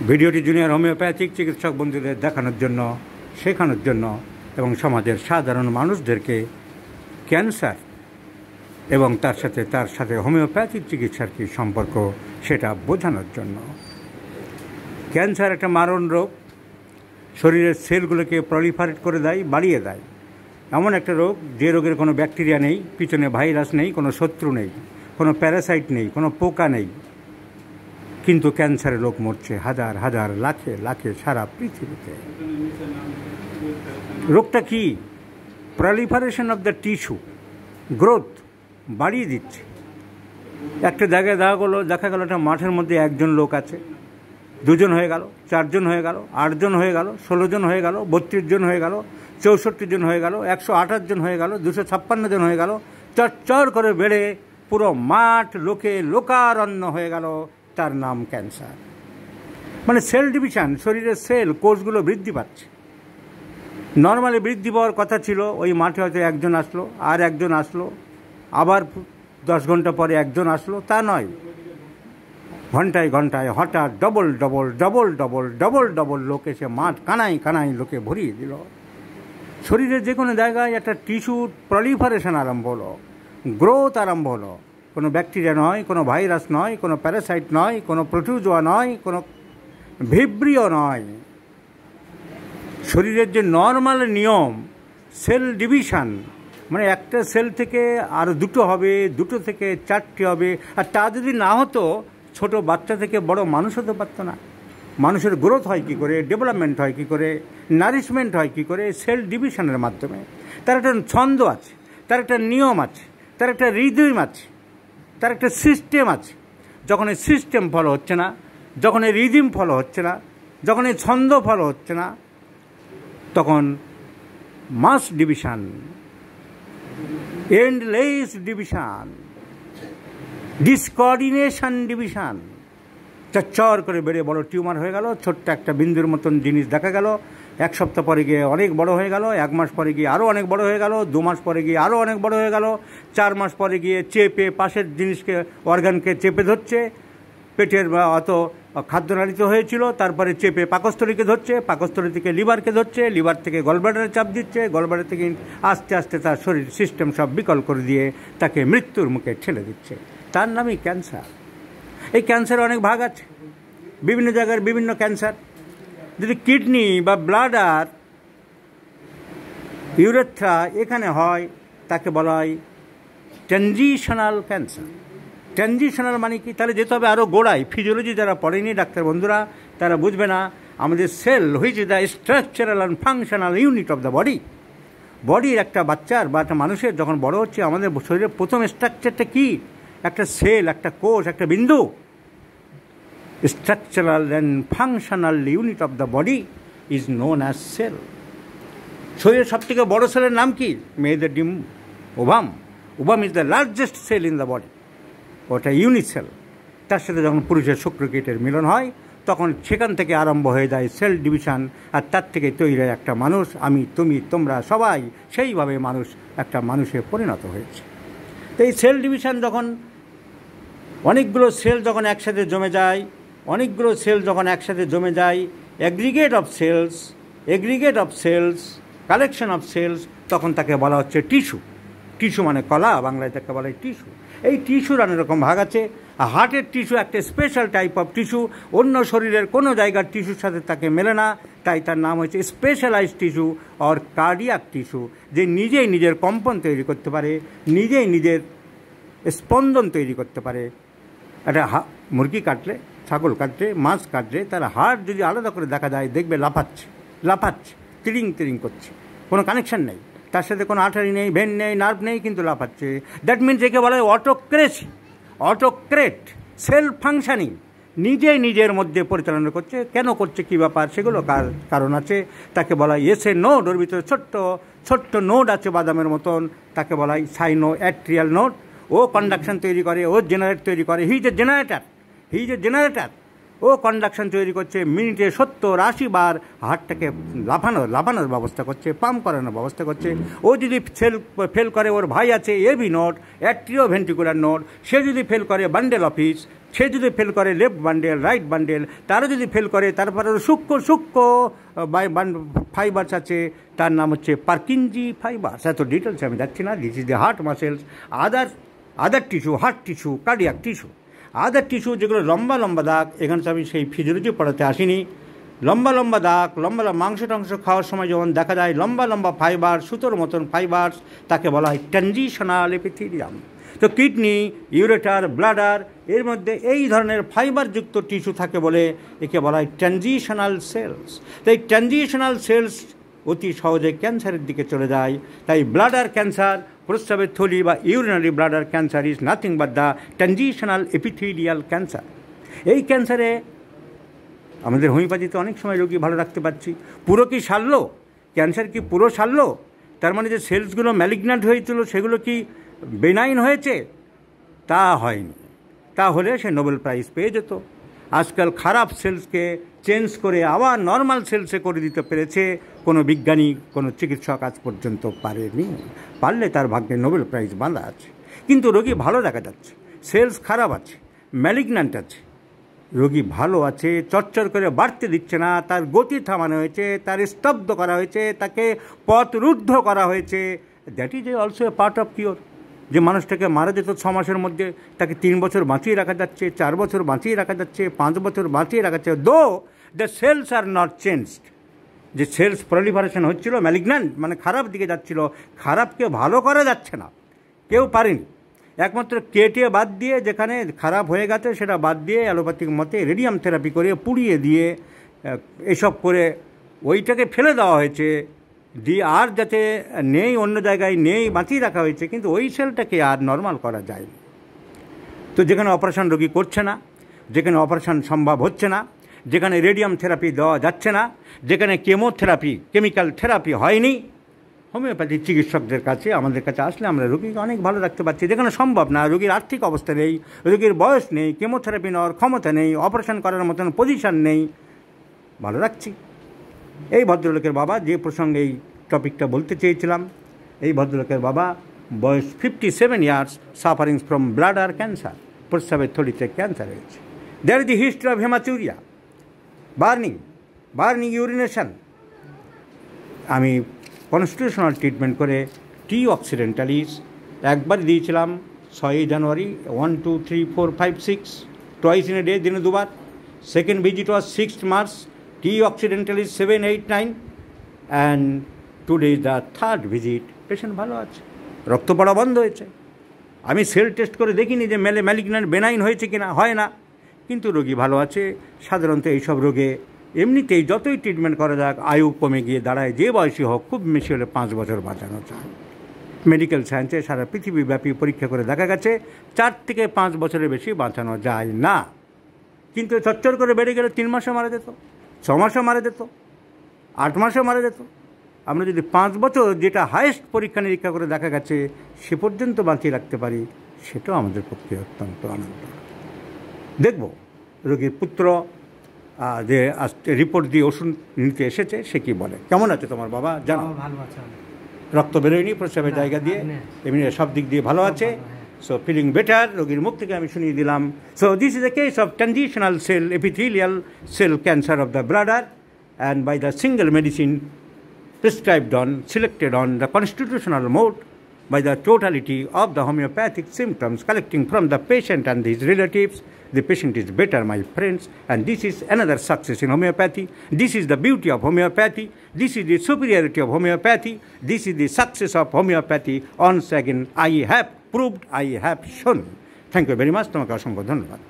ভিডিওটি junior homeopathic চিকিৎসক বন্ধুদের দেখানোর জন্য, শেখানোর জন্য এবং সমাজের সাধারণ মানুষদেরকে ক্যান্সার এবং তার সাথে হোমিওপ্যাথিক চিকিৎসার কী সম্পর্ক সেটা বোঝানোর জন্য। ক্যান্সার একটা মারণ রোগ, শরীরের সেলগুলোকে প্রলিফারেট করে দেয়, বাড়িয়ে দেয়। এমন একটা রোগ যে রোগের কোনো ব্যাকটেরিয়া নেই, পিছনে ভাইরাস নেই, কোনো শত্রু নেই, কোনো প্যারাসাইট নেই, কোনো পোকা নেই, কিন্তু ক্যান্সারে লোক মরছে হাজার হাজার, লাখে লাখে সারা পৃথিবীতে। রোগটা কি? Proliferation of the tissue, growth বাড়িয়ে দিচ্ছে। একটা জায়গায় দেখা গেল একটা মাঠের মধ্যে একজন লোক আছে, 2 জন হয়ে গেল, 4 জন হয়ে গেল, 8 জন হয়ে গেল, 16 জন হয়ে গেল, 32 জন হয়ে গেল, 64 জন হয়ে গেল, 128 জন হয়ে গেল, 256 জন হয়ে গেল, চর করে বেড়ে পুরো মাঠ লোকারণ্য হয়ে গেল। তার নাম ক্যান্সার। মানে সেল ডিভিশন, শরীরের সেল কোষগুলো বৃদ্ধি পাচ্ছে। নর্মালি বৃদ্ধি পাওয়ার কথা ছিল, ওই মাঠে হয়তো 1 জন আসলো, আর 1 জন আসলো, আবার 10 ঘন্টা পরে 1 জন আসলো, তা নয়। ঘন্টায় ঘন্টায় হঠাৎ ডবল লোক এসে মাঠ কানায় লোকে ভরিয়ে দিল। শরীরের যে কোনো জায়গায় একটা টিস্যুর প্রলিফারেশন আরম্ভ হলো, গ্রোথ আরম্ভ হলো। কোনো ব্যাকটেরিয়া নয়, কোনো ভাইরাস নয়, কোনো প্যারাসাইট নয়, কোনো প্রোটোজোয়া নয়, কোনো ভিব্রিও নয়। শরীরের যে নর্মাল নিয়ম সেল ডিভিশন, মানে একটা সেল থেকে আরও 2টো হবে, 2টো থেকে 4টে হবে। আর তা যদি না হতো, ছোট বাচ্চা থেকে বড় মানুষ হতে পারতো না। মানুষের গ্রোথ হয় কী করে, ডেভেলপমেন্ট হয় কী করে, নারিশমেন্ট হয় কী করে? সেল ডিভিশনের মাধ্যমে। তার একটা ছন্দ আছে, তার একটা নিয়ম আছে, তার একটা রিদম আছে, তার একটা সিস্টেম আছে। যখন এই সিস্টেম ফলো হচ্ছে না, যখন এই রিদম ফলো হচ্ছে না, যখন এই ছন্দ ফলো হচ্ছে না, তখন মাস ডিভিশন, এন্ডলেস ডিভিশন, ডিসকোঅর্ডিনেশন ডিভিশন, চর করে বেড়ে বড় টিউমার হয়ে গেল। ছোট্ট একটা বিন্দুর মতন জিনিস দেখা গেল, 1 সপ্তাহ পরে গিয়ে অনেক বড় হয়ে গেল, 1 মাস পরে গিয়ে আরও অনেক বড় হয়ে গেল, 2 মাস পরে গিয়ে আরও অনেক বড় হয়ে গেল, 4 মাস পরে গিয়ে চেপে পাশের জিনিসকে, অর্গানকে চেপে ধরছে। পেটের অত খাদ্যনালীতে হয়েছিল, তারপরে চেপে পাকস্থলীকে ধরছে, পাকস্থলী থেকে লিভারকে ধরছে, লিভার থেকে গলব্লাডারে চাপ দিচ্ছে, গলব্লাডার থেকে আস্তে আস্তে তার শরীর সিস্টেম সব বিকল করে দিয়ে তাকে মৃত্যুর মুখে ঠেলে দিচ্ছে। তার নামই ক্যান্সার। এই ক্যান্সারের অনেক ভাগ আছে, বিভিন্ন জায়গার বিভিন্ন ক্যান্সার। যদি কিডনি বা ব্লাডার, ইউরেথ্রা এখানে হয়, তাকে বলা হয় ট্রানজিশনাল ক্যান্সার। ট্রানজিশনাল মানে কি? তাহলে যেতে হবে আরও গোড়ায়। ফিজিওলজি যারা পড়েনি ডাক্তার বন্ধুরা, তারা বুঝবে না। আমাদের cell which is the structural and functional unit of the body. বডির একটা বাচ্চার বা একটা মানুষের যখন বড় হচ্ছে, আমাদের শরীরের প্রথম স্ট্রাকচারটা কি? একটা সেল, একটা কোষ, একটা বিন্দু। Structural and functional unit of the body is known as cell. শরীরের সবথেকে বড় সেলের নাম কি? মেয়েদের ডিম, ovum. Ovum is the largest cell in the body. ওটা ইউনিট সেল। তার সাথে যখন পুরুষের শুক্রকীটের মিলন হয়, তখন সেখান থেকে আরম্ভ হয়ে যায় সেল ডিভিশন। আর তার থেকে তৈরি হয় একটা মানুষ। আমি, তুমি, তোমরা সবাই সেইভাবে মানুষ, একটা মানুষে পরিণত হয়েছে। তো এই সেল ডিভিশন যখন, অনেকগুলো সেল যখন একসাথে জমে যায়, অনেকগুলো সেল যখন একসাথে জমে যায়, aggregate of cells, collection of cells, তখন তাকে বলা হচ্ছে টিস্যু। টিস্যু মানে কলা, বাংলায় তাকে বলা হয় টিস্যু। এই টিস্যুর অনেক রকম ভাগ আছে। হার্টের টিস্যু একটা স্পেশাল টাইপ অফ টিস্যু, অন্য শরীরের কোনো জায়গার টিস্যুর সাথে তাকে মেলে না, তাই তার নাম হচ্ছে specialised tissue or cardiac tissue, যে নিজেই নিজের কম্পন তৈরি করতে পারে, নিজেই নিজের স্পন্দন তৈরি করতে পারে। একটা মুরগি কাটলে, ছাগল কাটলে, মাছ কাটলে তার হার্ট যদি আলাদা করে দেখা যায়, দেখবে লাফাচ্ছে, তিরিং করছে, কোনো কানেকশান নেই, তার সাথে কোনো আর্টারি নেই, ভেন নেই, নার্ভ নেই, কিন্তু লাফাচ্ছে। দ্যাট মিনস একে বলা হয় অটোক্রেট, সেলফ ফাংশনিং, নিজেই নিজের মধ্যে পরিচালনা করছে। কেন করছে, কী ব্যাপার, সেগুলো কারণ আছে। তাকে বলা হয় এসে নোড, ওর ভিতরে ছোট্ট নোড আছে বাদামের মতন, তাকে বলা হয় সাইনো অ্যাট্রিয়াল নোড। ও কন্ডাকশন তৈরি করে, ও জেনারেট তৈরি করে। He is a generator. ও কন্ডাকশন তৈরি করছে, মিনিটে 70-80 বার হার্টটাকে লাফানোর ব্যবস্থা করছে, পাম্প করানোর ব্যবস্থা করছে। ও যদি ফেল করে, ওর ভাই আছে এভি নোড, অ্যাট্রিওভেন্ট্রিকুলার নোড, সে যদি ফেল করে বান্ডেল অফিস, সে যদি ফেল করে লেফট বান্ডেল, রাইট বান্ডেল, তারও যদি ফেল করে, তারপরে সূক্ষ্ম ফাইবার্স আছে, তার নাম হচ্ছে পার্কিনজি ফাইবার্স। এত ডিটেলস আমি যাচ্ছি না। This is the heart muscles, other tissue, heart tissue, cardiac tissue. Other tissue যেগুলো লম্বা দাগ, এখানে তো আমি সেই ফিজিওলজি পড়াতে আসিনি। লম্বা দাগ, মাংস টাংস খাওয়ার সময় যেমন দেখা যায় লম্বা ফাইবার, সুতোর মতন ফাইবার্স, তাকে বলা হয় ট্রানজিশনাল এপিথেলিয়াম। তো কিডনি, ইউরেটার, ব্লাডার, এর মধ্যে এই ধরনের ফাইবারযুক্ত টিস্যু থাকে বলে একে বলা হয় ট্রানজিশনাল সেলস। তো এই ট্রানজিশনাল সেলস অতি সহজে ক্যান্সারের দিকে চলে যায়। তাই ব্লাডার ক্যান্সার, প্রস্রাবের থলি বা urinary bladder cancer is nothing but the transitional epithelial cancer. এই ক্যান্সারে আমাদের হোমিওপ্যাথিতে অনেক সময় রোগী ভালো রাখতে পারছি। পুরো কি সারল? ক্যান্সার কি পুরো সারল? তার মানে যে সেলসগুলো ম্যালিগন্যান্ট হয়েছিল সেগুলো কি বেনাইন হয়েছে? তা হয়নি। তাহলে সে নোবেল প্রাইজ পেয়ে যেত। আজকাল খারাপ সেলসকে চেঞ্জ করে আবার নর্মাল সেলসে করে দিতে পেরেছে কোনো বিজ্ঞানী, কোনো চিকিৎসক আজ পর্যন্ত পারেনি। পারলে তার ভাগ্যে নোবেল প্রাইজ বাঁধা আছে। কিন্তু রোগী ভালো দেখা যাচ্ছে, সেলস খারাপ আছে, ম্যালিগন্যান্ট আছে, রোগী ভালো আছে, চচ্চর করে বাড়তে দিচ্ছে না, তার গতি থামানো হয়েছে, তার স্তব্ধ করা হয়েছে, তাকে পথরুদ্ধ করা হয়েছে। That is also a part of cure. যে মানুষটাকে মারা যেত 6 মাসের মধ্যে, তাকে 3 বছর বাঁচিয়ে রাখা যাচ্ছে, 4 বছর বাঁচিয়ে রাখা যাচ্ছে, 5 বছর বাঁচিয়ে রাখা যাচ্ছে। Though the cells are not changed. যে সেলস প্রলিফারেশন হচ্ছিল, ম্যালিগন্যান্ট মানে খারাপ দিকে যাচ্ছিল, খারাপকে ভালো করা যাচ্ছে না, কেউ পারেনি। একমাত্র কেটে বাদ দিয়ে, যেখানে খারাপ হয়ে গেছে সেটা বাদ দিয়ে অ্যালোপ্যাথিক মতে রেডিয়াম থেরাপি করে, পুড়িয়ে দিয়ে, এসব করে ওইটাকে ফেলে দেওয়া হয়েছে। দিয়ে আর যাতে নেই, অন্য জায়গায় নেই, বাঁচিয়ে রাখা হয়েছে, কিন্তু ওই সেলটাকে আর নর্মাল করা যায়নি। তো যেখানে অপারেশন রোগী করছে না, যেখানে অপারেশন সম্ভব হচ্ছে না, যেখানে রেডিয়াম থেরাপি দেওয়া যাচ্ছে না, যেখানে কেমোথেরাপি, কেমিক্যাল থেরাপি হয়নি, হোমিওপ্যাথি চিকিৎসকদের কাছে, আমাদের কাছে আসলে আমরা রোগীকে অনেক ভালো রাখতে পারছি। যেখানে সম্ভব না, রোগীর আর্থিক অবস্থা নেই, রোগীর বয়স নেই, কেমোথেরাপি নেওয়ার ক্ষমতা নেই, অপারেশন করার মতন পজিশন নেই, ভালো রাখছি। এই ভদ্রলোকের বাবা, যে প্রসঙ্গে এই টপিকটা বলতে চেয়েছিলাম, এই ভদ্রলোকের বাবা বয়স 57 years, suffering from bladder cancer, প্রস্রাবের থলিতে ক্যান্সার হয়েছে। There is the history of hematuria, burning urination. আমি কনস্টিটিউশনাল ট্রিটমেন্ট করে টি অক্সিডেন্টালিস একবার দিয়েছিলাম 6 January, 1, 2, 3, 4, 5, 6, twice in a day, দিনে 2 বার। Second visit was 6 March, T occidentalis 7, 8, 9, and today is the third visit. Patient ভালো আছে, রক্ত পড়া বন্ধ হয়েছে। আমি সেল টেস্ট করে দেখিনি যে ম্যালিগন্যান্ট বেনাইন হয়েছে কিনা, হয় না, কিন্তু রোগী ভালো আছে। সাধারণত এইসব রোগে এমনিতেই যতই ট্রিটমেন্ট করা যাক, আয়ু কমে গিয়ে দাঁড়ায়, যে বয়সী হোক, খুব বেশি হলে 5 বছর বাঁচানো যায়। মেডিকেল সায়েন্সে সারা পৃথিবীব্যাপী পরীক্ষা করে দেখা গেছে 4 থেকে 5 বছরের বেশি বাঁচানো যায় না। কিন্তু চচ্চর করে বেড়ে গেলে 3 মাসে মারা যেত, 6 মাসে মারা যেত, 8 মাসে মারা যেত। আমরা যদি 5 বছর, যেটা হায়েস্ট পরীক্ষা নিরীক্ষা করে দেখা গেছে, সে পর্যন্ত বাঁচিয়ে রাখতে পারি, সেটাও আমাদের পক্ষে অত্যন্ত আনন্দ। দেখব রোগীর পুত্র যে রিপোর্ট দিয়ে ওষুধ নিতে এসেছে, সে কি বলে। কেমন আছে তোমার বাবা? জানো ভালো আছে, রক্ত বেরোয়নি প্রস্রাবের জায়গা দিয়ে, এমনি সব দিক দিয়ে ভালো আছে। So feeling better. রোগীর মুখ থেকে আমি শুনিয়ে দিলাম। So this is a case of transitional cell epithelial cell cancer of the bladder, and by the single medicine prescribed on, selected on the constitutional mode, by the totality of the homeopathic symptoms collecting from the patient and his relatives, the patient is better, my friends, and this is another success in homeopathy. This is the beauty of homeopathy. This is the superiority of homeopathy. This is the success of homeopathy. Once again, I have proved, I have shown. Thank you very much. তোমাকে অসংখ্য ধন্যবাদ।